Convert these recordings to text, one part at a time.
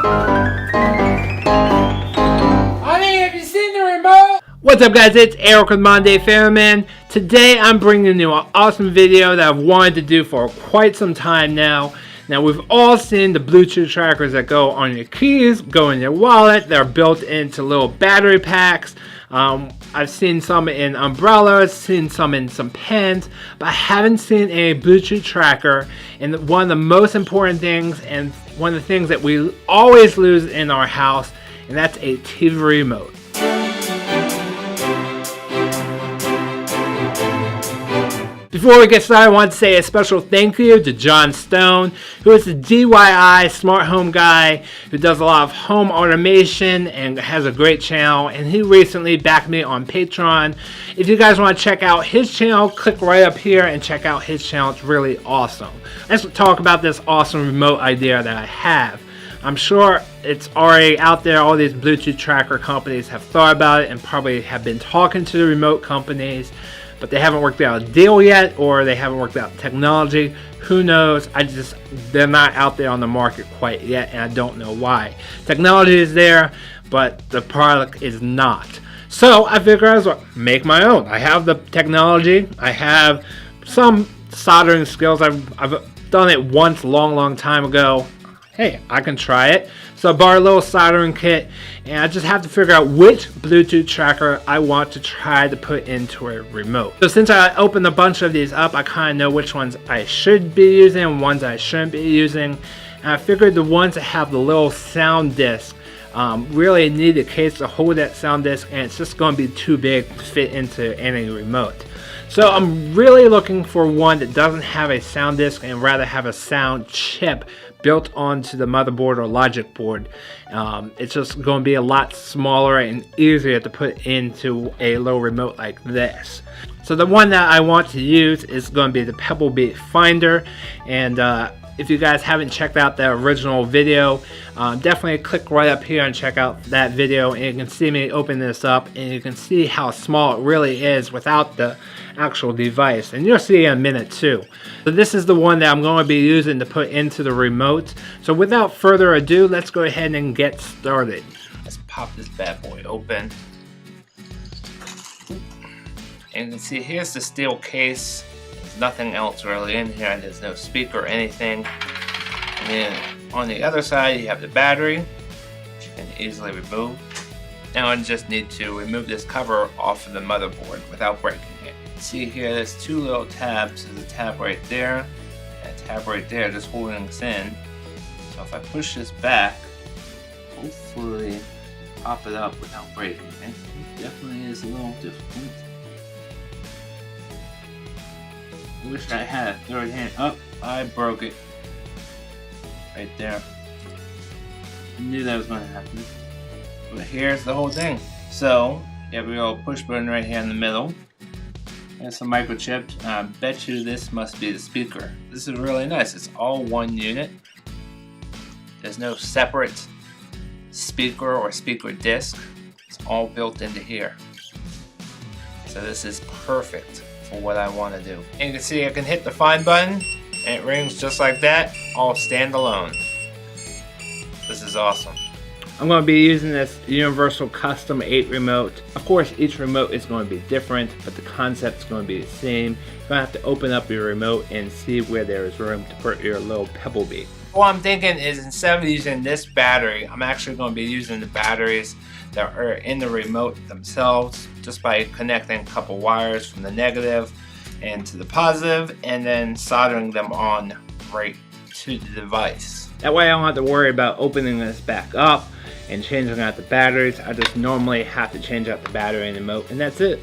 Honey, have you seen the remote? What's up, guys? It's Eric with Monday Fairman. Today I'm bringing you an awesome video that I've wanted to do for quite some time now. Now, we've all seen the Bluetooth trackers that go on your keys, go in your wallet. They're built into little battery packs. I've seen some in umbrellas, seen some in some pens, but I haven't seen a Bluetooth tracker. And one of the most important things, and one of the things that we always lose in our house, and that's a TV remote. Before we get started, I want to say a special thank you to John Stone, who is the DIY smart home guy who does a lot of home automation and has a great channel, and he recently backed me on Patreon. If you guys want to check out his channel, click right up here and check out his channel. It's really awesome. Let's talk about this awesome remote idea that I have. I'm sure it's already out there. All these Bluetooth tracker companies have thought about it and probably have been talking to the remote companies, but they haven't worked out a deal yet, or they haven't worked out technology. Who knows? They're not out there on the market quite yet, and I don't know why. Technology is there, but the product is not. So I figured I was like, make my own. I have the technology. I have some soldering skills. I've done it once, long time ago. Hey, I can try it. So I bought a little soldering kit, and I just have to figure out which Bluetooth tracker I want to try to put into a remote. So since I opened a bunch of these up, I kind of know which ones I should be using and ones I shouldn't be using. And I figured the ones that have the little sound disc really need a case to hold that sound disc, and it's just going to be too big to fit into any remote. So I'm really looking for one that doesn't have a sound disc and rather have a sound chip built onto the motherboard or logic board. It's just going to be a lot smaller and easier to put into a little remote like this. So the one that I want to use is going to be the Pebble Beat Finder, and if you guys haven't checked out that original video, definitely click right up here and check out that video, and you can see me open this up, and you can see how small it really is without the actual device, and you'll see in a minute too. So this is the one that I'm going to be using to put into the remote. So without further ado, let's go ahead and get started. Let's pop this bad boy open. And you can see here's the steel case. There's nothing else really in here. There's no speaker or anything. And then on the other side you have the battery, which you can easily remove. Now I just need to remove this cover off of the motherboard without breaking it. See here, there's two little tabs. There's a tab right there and a tab right there just holding this in. So if I push this back, hopefully pop it up without breaking it. It definitely is a little difficult. I wish I had a third hand. Up, I broke it. Right there. I knew that was going to happen. But here's the whole thing. So, you have a little push button right here in the middle. And some microchips. I bet you this must be the speaker. This is really nice. It's all one unit. There's no separate speaker or speaker disc. It's all built into here. So this is perfect for what I want to do. And you can see I can hit the find button and it rings just like that, all standalone. This is awesome. I'm going to be using this Universal Custom 8 remote. Of course, each remote is going to be different, but the concept is going to be the same. You're going to have to open up your remote and see where there is room to put your little Pebble Beat. What I'm thinking is, instead of using this battery, I'm actually going to be using the batteries that are in the remote themselves, just by connecting a couple wires from the negative and to the positive, and then soldering them on right to the device. That way I don't have to worry about opening this back up and changing out the batteries. I just normally have to change out the battery in the remote, and that's it.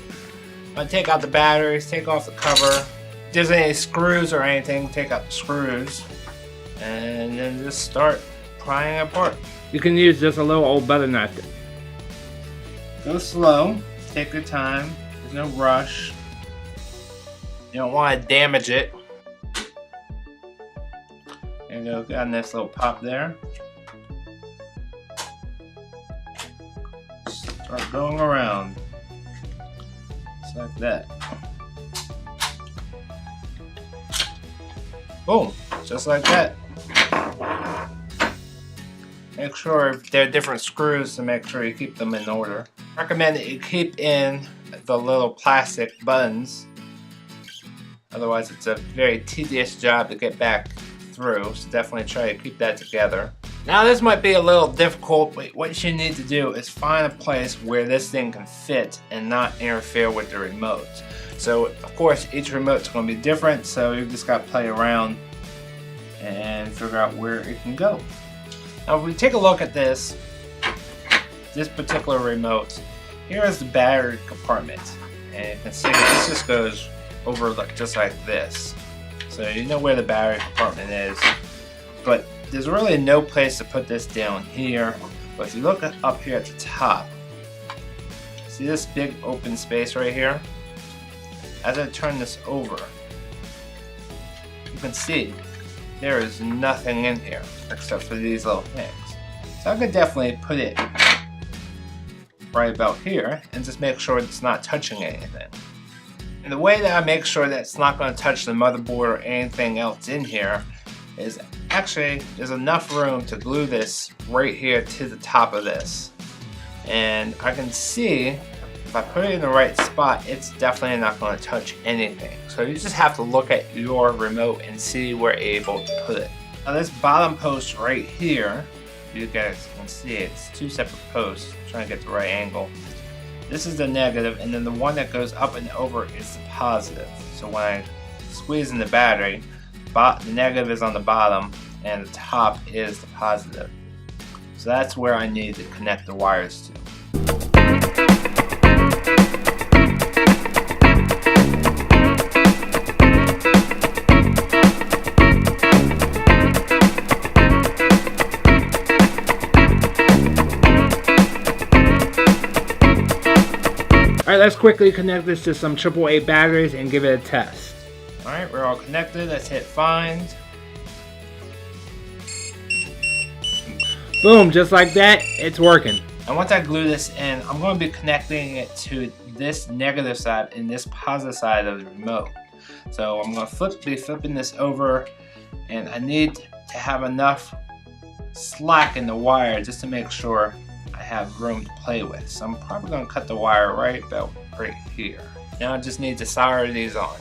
I take out the batteries, take off the cover. If there's any screws or anything, take out the screws, and then just start prying it apart. You can use just a little old butter knife. Go slow, take your time, there's no rush. You don't want to damage it. There you go, got a nice little pop there. Start going around. Just like that. Boom, just like that. Make sure there are different screws to make sure you keep them in order. I recommend that you keep in the little plastic buttons. Otherwise it's a very tedious job to get back through, so definitely try to keep that together. Now this might be a little difficult, but what you need to do is find a place where this thing can fit and not interfere with the remote. So of course each remote's going to be different, so you just got to play around and figure out where it can go. Now if we take a look at this particular remote, here is the battery compartment, and you can see this just goes over just like this. So you know where the battery compartment is, but there's really no place to put this down here. But if you look up here at the top, see this big open space right here? As I turn this over, you can see there is nothing in here except for these little things. So I could definitely put it right about here and just make sure it's not touching anything. And the way that I make sure that it's not going to touch the motherboard or anything else in here is actually there's enough room to glue this right here to the top of this. And I can see if I put it in the right spot, it's definitely not going to touch anything. So you just have to look at your remote and see where you're able to put it. Now this bottom post right here, you guys can see it's two separate posts. I'm trying to get the right angle. This is the negative, and then the one that goes up and over is the positive. So when I squeeze in the battery, the negative is on the bottom and the top is the positive. So that's where I need to connect the wires to. Alright, let's quickly connect this to some AAA batteries and give it a test. Alright, we're all connected. Let's hit find. Boom, just like that, it's working. And once I glue this in, I'm going to be connecting it to this negative side and this positive side of the remote. So I'm going to be flipping this over, and I need to have enough slack in the wire just to make sure I have room to play with. So I'm probably going to cut the wire right about right here. Now I just need to solder these on.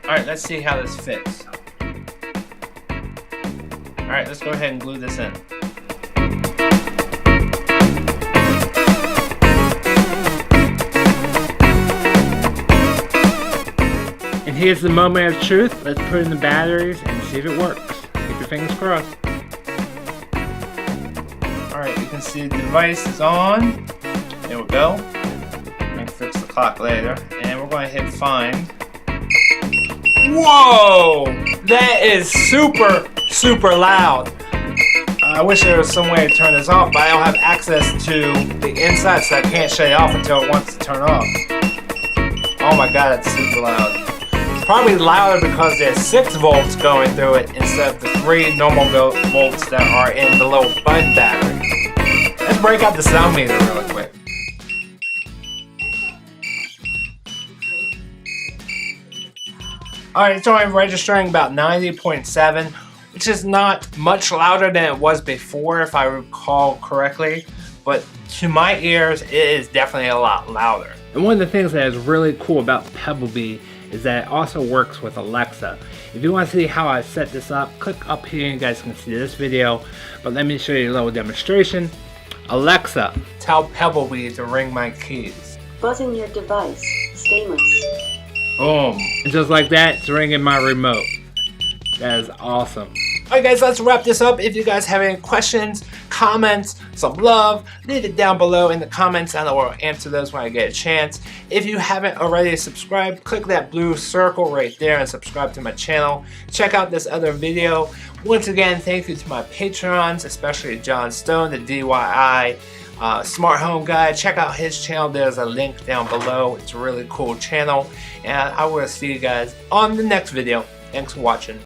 Alright, let's see how this fits. Alright, let's go ahead and glue this in. And here's the moment of truth. Let's put in the batteries and see if it works. Keep your fingers crossed. Alright, you can see the device is on. There we go. I'm going to fix the clock later. And we're going to hit find. Whoa! That is super loud. I wish there was some way to turn this off, but I don't have access to the inside, so I can't shut it off until it wants to turn off. Oh my god, that's super loud. It's probably louder because there's 6 volts going through it instead of the 3 normal volts that are in the little button battery. Let's break out the sound meter really quick. Alright, it's only registering about 90.7, which is not much louder than it was before, if I recall correctly, but to my ears, it is definitely a lot louder. And one of the things that is really cool about Pebble Bee is that it also works with Alexa. If you want to see how I set this up, click up here and you guys can see this video, but let me show you a little demonstration. Alexa, tell Pebble Bee to ring my keys. Buzzing your device. Stainless. Boom. and just like that, it's ringing my remote. That is awesome. Alright guys, let's wrap this up. If you guys have any questions, comments, some love, leave it down below in the comments and I will answer those when I get a chance. If you haven't already subscribed, click that blue circle right there and subscribe to my channel. Check out this other video. Once again, thank you to my Patrons, especially John Stone, the DIY smart home guy. Check out his channel. There's a link down below. It's a really cool channel. And I will see you guys on the next video. Thanks for watching.